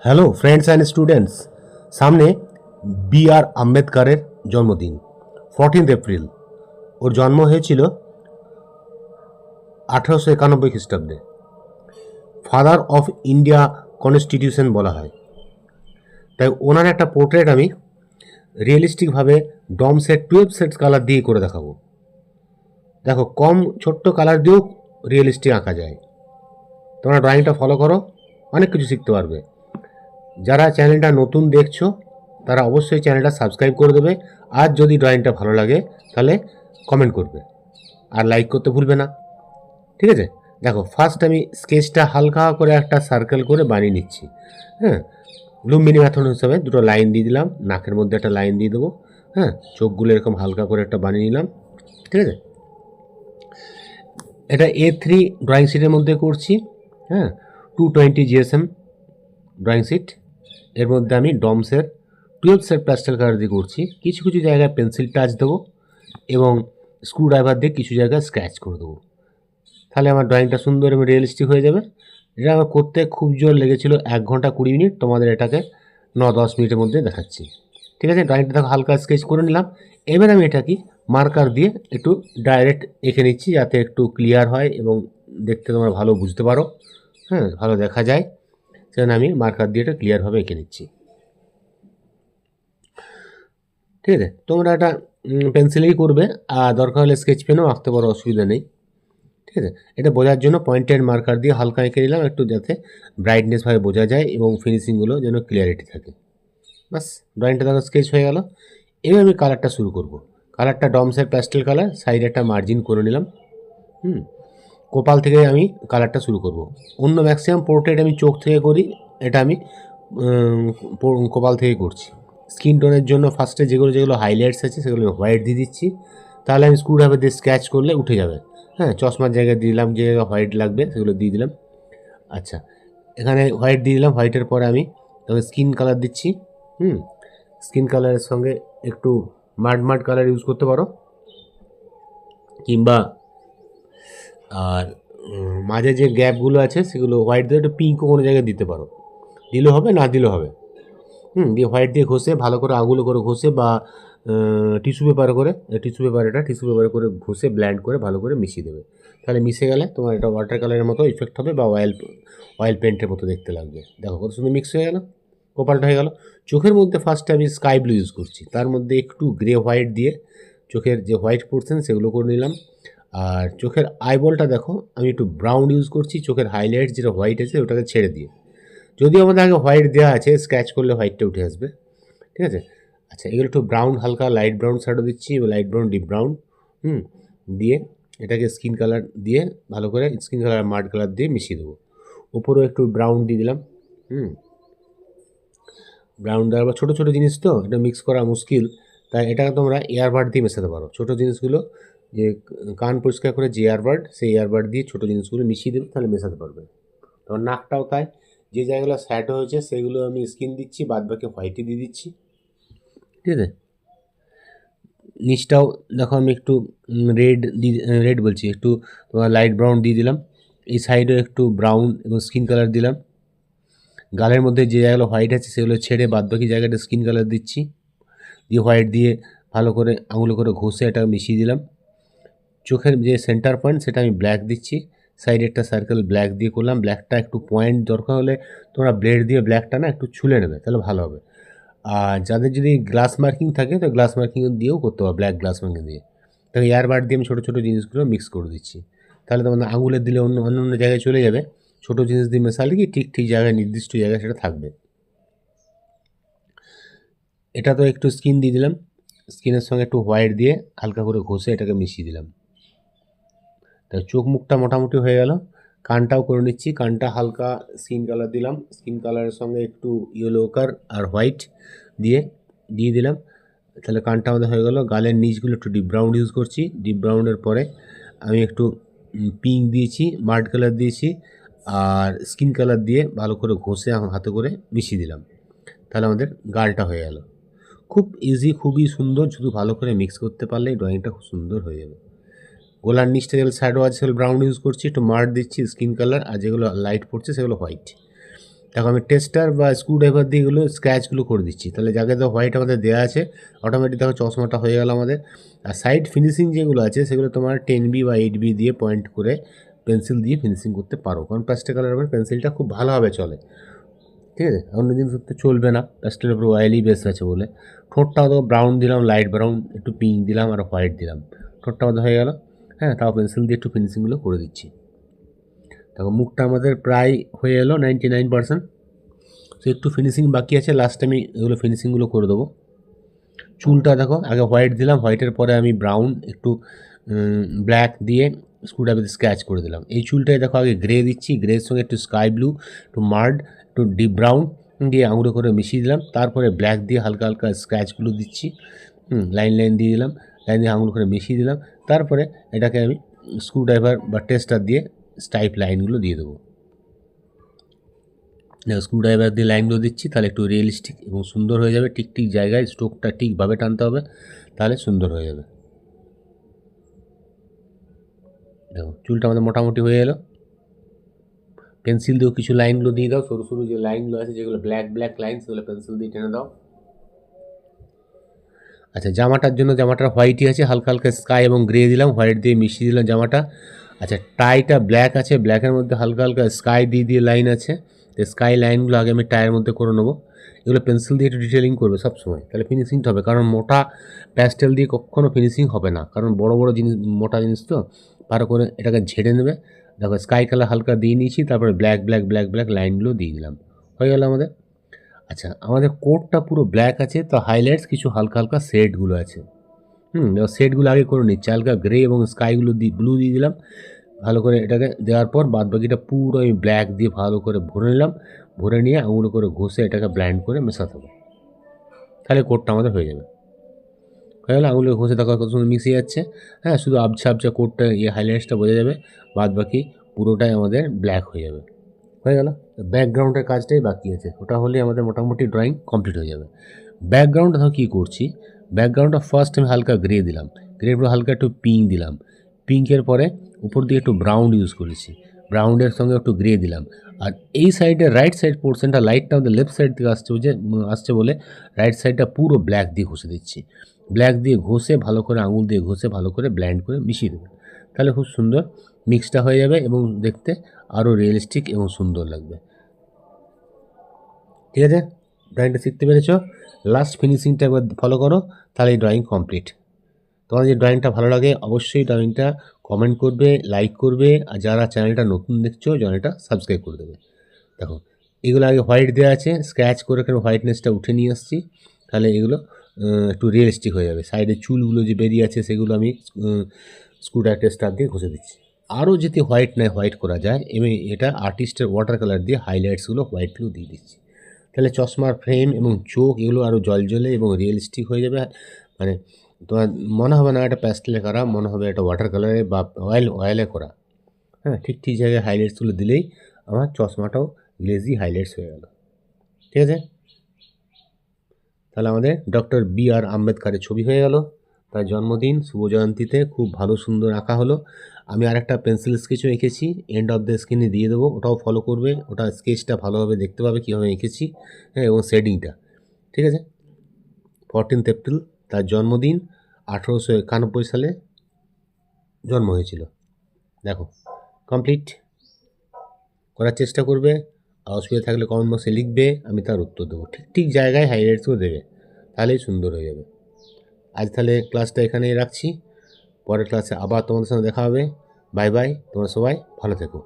Hello friends and students, সামনে আর আম্বেদকরের জন্মদিন 14 এপ্রিল। ওর জন্ম হয়েছিল 1891 খ্রিস্টাব্দে। ফাদার অফ ইন্ডিয়া কনস্টিটিউশন বলা হয়। তাই ওনার একটা পোর্ট্রেট আমি রিয়েলিস্টিকভাবে ডম সেট 12 সেট কালার দিয়ে করে দেখাবো। দেখো, কম ছোট্ট কালার দিয়েও রিয়েলিস্টিক আঁকা যায়। তোমরা ড্রয়িংটা ফলো করো, অনেক কিছু শিখতে পারবে। যারা চ্যানেলটা নতুন দেখছো তারা অবশ্যই চ্যানেলটা সাবস্ক্রাইব করে দেবে। আর যদি ড্রয়িংটা ভালো লাগে তাহলে কমেন্ট করবে আর লাইক করতে ভুলবে না, ঠিক আছে? দেখো, ফার্স্ট আমি স্কেচটা হালকা করে একটা সার্কেল করে বানিয়ে নিচ্ছি। হ্যাঁ, লুম্বিনি মেথড হিসাবে দুটো লাইন দিয়ে দিলাম, নাকের মধ্যে একটা লাইন দিয়ে দেবো। হ্যাঁ, চোখগুলো এরকম হালকা করে একটা বানিয়ে নিলাম, ঠিক আছে? এটা A3 ড্রয়িং শিটের মধ্যে করছি। হ্যাঁ, 220 GSM ড্রয়িং শিট। এর মধ্যে আমি ডমসের 12 সেট প্যাস্টেল কালার দিয়ে করছি। কিছু কিছু জায়গায় পেন্সিল টাচ দেবো এবং স্ক্রু ড্রাইভার দিয়ে কিছু জায়গায় স্ক্র্যাচ করে দেবো। তাহলে আমার ড্রয়িংটা সুন্দর এবং রিয়েলিস্টিক হয়ে যাবে। এটা আমার করতে খুব জোর লেগেছিল 1 ঘন্টা 20 মিনিট। তোমাদের এটাকে 9-10 মিনিটের মধ্যে দেখাচ্ছি, ঠিক আছে? ড্রয়িংটা দেখো হালকা স্কেচ করে নিলাম। এবার আমি এটা কি মার্কার দিয়ে একটু ডাইরেক্ট এঁকে নিচ্ছি, যাতে একটু ক্লিয়ার হয় এবং দেখতে তোমরা ভালো বুঝতে পারো। হ্যাঁ, ভালো দেখা যায়, সেজন্য আমি মার্কার দিয়ে এটা ক্লিয়ারভাবে এঁকে নিচ্ছি, ঠিক আছে? তোমরা এটা পেন্সিলেই করবে, আর দরকার হলে স্কেচ পেনও আঁকতে পারো, অসুবিধা নেই, ঠিক আছে? এটা বোঝার জন্য পয়েন্টেড মার্কার দিয়ে হালকা এঁকে নিলাম, একটু যাতে ব্রাইটনেসভাবে বোঝা যায় এবং ফিনিশিংগুলো যেন ক্লিয়ারিটি থাকে। বাস, ড্রয়িংটা দেখো স্কেচ হয়ে গেল। এবার আমি কালারটা শুরু করব। কালারটা ডমসের প্যাস্টেল কালার, সাইডে একটা মার্জিন করে নিলাম। কপাল থেকে আমি কালারটা শুরু করব। অন্য ম্যাক্সিমাম পোর্ট্রেট আমি চোখ থেকে করি, এটা আমি কপাল থেকে করছি। স্কিন টোনের জন্য ফার্স্টে যেগুলো যেগুলো হাইলাইটস আছে সেগুলো আমি হোয়াইট দিয়ে দিচ্ছি, তাহলে আমি স্ক্রু ড্রাইভার দিয়ে স্ক্র্যাচ করলে উঠে যাবে। হ্যাঁ, চশমার জায়গায় দিলাম, যে জায়গায় হোয়াইট লাগবে সেগুলো দিয়ে দিলাম। আচ্ছা, এখানে হোয়াইট দিয়ে দিলাম। হোয়াইটের পরে আমি তবে স্কিন কালার দিচ্ছি। স্কিন কালারের সঙ্গে একটু মাড কালার ইউজ করতে পারো, কিংবা আর মাঝে যে গ্যাপগুলো আছে সেগুলো হোয়াইট দিয়ে একটু পিঙ্কও কোনো জায়গায় দিতে পারো, দিলেও হবে, না দিলেও হবে। দিয়ে হোয়াইট দিয়ে ঘষে ভালো করে আঙুলে করে ঘষে বা টিস্যু পেপারে করে ঘষে ব্ল্যান্ড করে ভালো করে মিশিয়ে দেবে। তাহলে মিশে গেলে তোমার এটা ওয়াটার কালারের মতো ইফেক্ট হবে বা অয়েল পেন্টের মতো দেখতে লাগবে। দেখো কত সুন্দর মিক্স হয়ে গেল, কপালটা হয়ে গেল। চোখের মধ্যে ফার্স্টে আমি স্কাই ব্লু ইউজ করছি, তার মধ্যে একটু গ্রে হোয়াইট দিয়ে চোখের যে হোয়াইট পোর্শন সেগুলো করে নিলাম। আর চোখের আইবলটা দেখো আমি একটু ব্রাউন ইউজ করছি, চোখের হাইলাইট যেটা হোয়াইট আছে ওটাকে ছেড়ে দিয়ে। যদিও আমাদের আগে হোয়াইট দেওয়া আছে, স্ক্র্যাচ করলে হোয়াইটটা উঠে আসবে, ঠিক আছে? আচ্ছা, এগুলো একটু ব্রাউন, হালকা লাইট ব্রাউন শ্যাডো দিচ্ছি, লাইট ব্রাউন, ডিপ ব্রাউন দিয়ে এটাকে স্কিন কালার দিয়ে ভালো করে স্কিন কালার মাড কালার দিয়ে মিশিয়ে দেবো। উপরেও একটু ব্রাউন দিয়ে দিলাম। ব্রাউন দেওয়ার পর ছোটো ছোটো জিনিস তো এটা মিক্স করা মুশকিল, তাই এটাকে তোমরা এয়ারবাড দিয়ে মেশাতে পারো। ছোটো জিনিসগুলো যে কান পরিষ্কার করে যে এয়ারবাড, সেই এয়ারবাড দিয়ে ছোটো জিনিসগুলো মিশিয়ে দেবে, তাহলে মেশাতে পারবে। তোমার নাকটাও তাই, যে জায়গাগুলো স্যাটো হয়েছে সেগুলো আমি স্কিন দিচ্ছি, বাদ বাকি হোয়াইটে দিয়ে দিচ্ছি, ঠিক আছে? নিচটাও দেখো আমি একটু রেড বলছি, একটু তোমার লাইট ব্রাউন দিয়ে দিলাম। এই সাইডেও একটু ব্রাউন এবং স্কিন কালার দিলাম। গালের মধ্যে যে জায়গাগুলো হোয়াইট আছে সেগুলো ছেড়ে বাদ বাকি জায়গাটা স্কিন কালার দিচ্ছি, দিয়ে হোয়াইট দিয়ে ভালো করে আঙুলে করে ঘষে এটা মিশিয়ে দিলাম। চোখের যে সেন্টার পয়েন্ট সেটা আমি ব্ল্যাক দিচ্ছি, সাইডে একটা সার্কেল ব্ল্যাক দিয়ে করলাম। ব্ল্যাকটা একটু পয়েন্ট দরকার হলে তোমরা ব্লেড দিয়ে ব্ল্যাকটা না একটু ছুলে নেবে, তাহলে ভালো হবে। আর যাদের যদি গ্লাস মার্কিং থাকে তো গ্লাস মার্কিং দিয়েও করতে পারো, ব্ল্যাক গ্লাস মার্কিং দিয়ে। তবে এয়ারবাড দিয়ে আমি ছোটো ছোটো জিনিসগুলো মিক্স করে দিচ্ছি, তাহলে তোমাদের আঙুলের দিলে অন্য অন্য জায়গায় চলে যাবে। ছোটো জিনিস দিয়ে মেশালে কি ঠিক ঠিক জায়গায়, নির্দিষ্ট জায়গায় সেটা থাকবে। এটা তো একটু স্কিন দিয়ে দিলাম, স্কিনের সঙ্গে একটু হোয়াইট দিয়ে হালকা করে ঘষে এটাকে মিশিয়ে দিলাম। তাই চোখ মুখটা মোটামুটি হয়ে গেল। কানটাও করে নিচ্ছি, কানটা হালকা স্কিন কালার দিলাম, স্কিন কালারের সঙ্গে একটু ইয়েলো কার আর হোয়াইট দিয়ে দিলাম, তাহলে কানটা আমাদের হয়ে গেল। গালের নিচগুলো একটু ডিপ ব্রাউন ইউজ করছি, ডিপ ব্রাউনের পরে আমি একটু পিঙ্ক দিয়েছি, মাড কালার দিয়েছি, আর স্কিন কালার দিয়ে ভালো করে ঘষে হাতে করে মিশিয়ে দিলাম, তাহলে আমাদের গালটা হয়ে গেল। খুব ইজি, খুবই সুন্দর, শুধু ভালো করে মিক্স করতে পারলেই ড্রয়িংটা খুব সুন্দর হয়ে যাবে। গোলার নিচটা যেগুলো শ্যাডো আছে সেগুলো ব্রাউন ইউজ করছি, একটু মার্ড দিচ্ছি স্কিন কালার, আর যেগুলো লাইট পড়ছে সেগুলো হোয়াইট। দেখো আমি টেস্টার বা স্ক্রুড্রাইভার দিয়ে এগুলো স্ক্র্যাচগুলো করে দিচ্ছি, তাহলে যাকে তো হোয়াইট আমাদের দেওয়া আছে অটোমেটিক দেখো চশমাটা হয়ে গেল আমাদের। আর সাইড ফিনিশিং যেগুলো আছে সেগুলো তোমার 10B বা 8B দিয়ে পয়েন্ট করে পেন্সিল দিয়ে ফিনিশিং করতে পারো, কারণ প্যাস্টেল কালারের উপর পেন্সিলটা খুব ভালোভাবে চলে। ঠিক আছে, অন্য জিনিস তো চলবে না, প্যাস্টেলের উপর অয়েলি বেস আছে বলে। ঠোঁটটাও তো ব্রাউন দিলাম, লাইট ব্রাউন, একটু পিঙ্ক দিলাম আর হোয়াইট দিলাম, ঠোঁটটা আমাদের হয়ে গেল। হ্যাঁ, তাও পেন্সিল দিয়ে একটু ফিনিশিংগুলো করে দিচ্ছি। দেখো মুখটা আমাদের প্রায় হয়ে এলো 99%। তো একটু ফিনিশিং বাকি আছে, লাস্টে আমি এগুলো ফিনিশিংগুলো করে দেবো। চুলটা দেখো আগে হোয়াইট দিলাম, হোয়াইটের পরে আমি ব্রাউন একটু ব্ল্যাক দিয়ে স্ক্রুড্রাইভার স্ক্র্যাচ করে দিলাম। এই চুলটায় দেখো আগে গ্রে দিচ্ছি, গ্রের সঙ্গে একটু স্কাই ব্লু, একটু মার্ড, একটু ডিপ ব্রাউন দিয়ে আঙুলে করে মিশিয়ে দিলাম। তারপরে ব্ল্যাক দিয়ে হালকা হালকা স্ক্র্যাচগুলো দিচ্ছি, লাইন লাইন দিয়ে দিলাম, লাইন দিয়ে আঙুল করে মিশিয়ে দিলাম। তারপরে এটাকে আমি স্ক্রুড্রাইভার বা টেস্টার দিয়ে স্টাইপ লাইনগুলো দিয়ে দেবো। স্ক্রুড্রাইভার দিয়ে লাইনগুলো দিচ্ছি, তাহলে একটু রিয়েলিস্টিক এবং সুন্দর হয়ে যাবে। ঠিক ঠিক জায়গায় স্ট্রোকটা ঠিকভাবে টানতে হবে, তাহলে সুন্দর হয়ে যাবে। দেখো চুলটা আমাদের মোটামুটি হয়ে এলো। পেন্সিল দিয়েও কিছু লাইনগুলো দিয়ে দাও, সরু সরু যে লাইনগুলো আছে যেগুলো ব্ল্যাক ব্ল্যাক লাইন, সেগুলো পেন্সিল দিয়ে টেনে দাও। আচ্ছা, জামাটার জন্য জামাটার হোয়াইটই আছে, হালকা হালকা স্কাই এবং গ্রে দিলাম, হোয়াইট দিয়ে মিশিয়ে দিলাম জামাটা। আচ্ছা, টাইটা ব্ল্যাক আছে, ব্ল্যাকের মধ্যে হালকা হালকা স্কাই দিয়ে দিয়ে লাইন আছে, তো স্কাই লাইনগুলো আগে আমি টায়ের মধ্যে করে নেবো। এগুলো পেন্সিল দিয়ে একটু ডিটেলিং করবে সবসময়, তাহলে ফিনিশিংটা হবে। কারণ মোটা প্যাস্টেল দিয়ে কখনও ফিনিশিং হবে না, কারণ বড় বড় জিনিস, মোটা জিনিস তো ভালো করে এটাকে ঝেড়ে নেবে। দেখো স্কাই কালার হালকা দিয়ে নিয়েছি, তারপরে ব্ল্যাক ব্ল্যাক ব্ল্যাক ব্ল্যাক লাইনগুলো দিয়ে দিলাম, হয়ে গেল আমাদের। আচ্ছা, আমাদের কোটটা পুরো ব্ল্যাক আছে, তো হাইলাইটস কিছু হালকা হালকা শেডগুলো আছে। শেডগুলো আগে করে নিচ্ছি, হালকা গ্রে এবং স্কাইগুলো ব্লু দিয়ে দিলাম। ভালো করে এটাকে দেওয়ার পর বাদ বাকিটা পুরো আমি ব্ল্যাক দিয়ে ভালো করে ভরে নিলাম। ভরে নিয়ে আঙুলো করে ঘষে এটাকে ব্ল্যান্ড করে মেশাতে হবে, তাহলে কোটটা আমাদের হয়ে যাবে। হয়ে গেলে আঙুলে ঘষে থাকা কত সুন্দর মিশে যাচ্ছে। হ্যাঁ, শুধু আবছা আবছা কোটটা হাইলাইটসটা বোঝা যাবে, বাদ বাকি পুরোটাই আমাদের ব্ল্যাক হয়ে যাবে। হয়ে গেল, ব্যাকগ্রাউন্ডের কাজটাই বাকি আছে, ওটা হলে আমাদের মোটামুটি ড্রয়িং কমপ্লিট হয়ে যাবে। ব্যাকগ্রাউন্ডটা ধর কী করছি, ব্যাকগ্রাউন্ডটা ফার্স্ট আমি হালকা গ্রে দিলাম, গ্রের পরে হালকা একটু পিঙ্ক দিলাম, পিঙ্কের পরে উপর দিয়ে একটু ব্রাউন ইউজ করেছি, ব্রাউনের সঙ্গে একটু গ্রে দিলাম। আর এই সাইডে রাইট সাইড পোর্শনটা, লাইটটা আমাদের লেফট সাইড থেকে আসছে বলে রাইট সাইডটা পুরো ব্ল্যাক দিয়ে ঘষে দিচ্ছি। ব্ল্যাক দিয়ে ঘষে ভালো করে, আঙুল দিয়ে ঘষে ভালো করে ব্ল্যান্ড করে মিশিয়ে দেবে, তাহলে খুব সুন্দর মিক্সটা হয়ে যাবে এবং দেখতে আরও রিয়েলিস্টিক এবং সুন্দর লাগবে। ঠিক আছে, ড্রয়িংটা শিখতে পেরেছো, লাস্ট ফিনিশিংটা একবার ফলো করো, তাহলে এই ড্রয়িং কমপ্লিট। তোমার যে ড্রয়িংটা ভালো লাগে অবশ্যই ড্রয়িংটা কমেন্ট করবে, লাইক করবে, আর যারা চ্যানেলটা নতুন দেখছো চ্যানেলটা সাবস্ক্রাইব করে দেবে। দেখো এগুলো আগে হোয়াইট দেওয়া আছে, স্ক্র্যাচ করে হোয়াইটনেসটা উঠে নিয়ে আসছি, তাহলে এগুলো একটু রিয়েলিস্টিক হয়ে যাবে। সাইডের চুলগুলো যে বেরিয়ে আছে সেগুলো আমি স্ক্রুড্রাইভার টেস্টার দিয়ে ঘষে দিচ্ছি। আরও যদি হোয়াইট নয় হোয়াইট করা যায়, এবং এটা আর্টিস্টের ওয়াটার কালার দিয়ে হাইলাইটসগুলো হোয়াইটগুলো দিয়ে দিচ্ছি, তাহলে চশমার ফ্রেম এবং চোখ এগুলো আরও জলজলে এবং রিয়েলিস্টিক হয়ে যাবে। মানে তোমার মনে হবে না এটা প্যাস্টেলে করা, মনে হবে এটা ওয়াটার কালারে বা অয়েলে করা। হ্যাঁ, ঠিক ঠিক জায়গায় হাইলাইটসগুলো দিলেই আমার চশমাটাও গ্লেজি হাইলাইটস হয়ে গেল। ঠিক আছে, তাহলে আমাদের ডক্টর B.R. আম্বেদকরের ছবি হয়ে গেল, তার জন্মদিন শুভ জয়ন্তীতে খুব ভালো সুন্দর আঁকা হলো। আমি আরেকটা পেন্সিল স্কেচও এঁকেছি, এন্ড অফ দ্য স্ক্রিনে দিয়ে দেবো, ওটাও ফলো করবে, ওটা স্কেচটা ভালোভাবে দেখতে পাবে কীভাবে এঁকেছি। হ্যাঁ, এবং শেডিংটা। ঠিক আছে, 14 এপ্রিল তার জন্মদিন, 1891 সালে জন্ম হয়েছিল। দেখো কমপ্লিট করার চেষ্টা করবে, অসুবিধা থাকলে কমেন্ট বক্সে লিখবে, আমি তার উত্তর দেবো। ঠিক ঠিক জায়গায় হাইলাইটসও দেবে, তাহলেই সুন্দর হয়ে যাবে। আজ তাহলে ক্লাসটা এখানেই রাখছি, পরের ক্লাসে আবার তোমাদের সঙ্গে দেখা হবে। বাই বাই, তোমরা সবাই ভালো থেকো।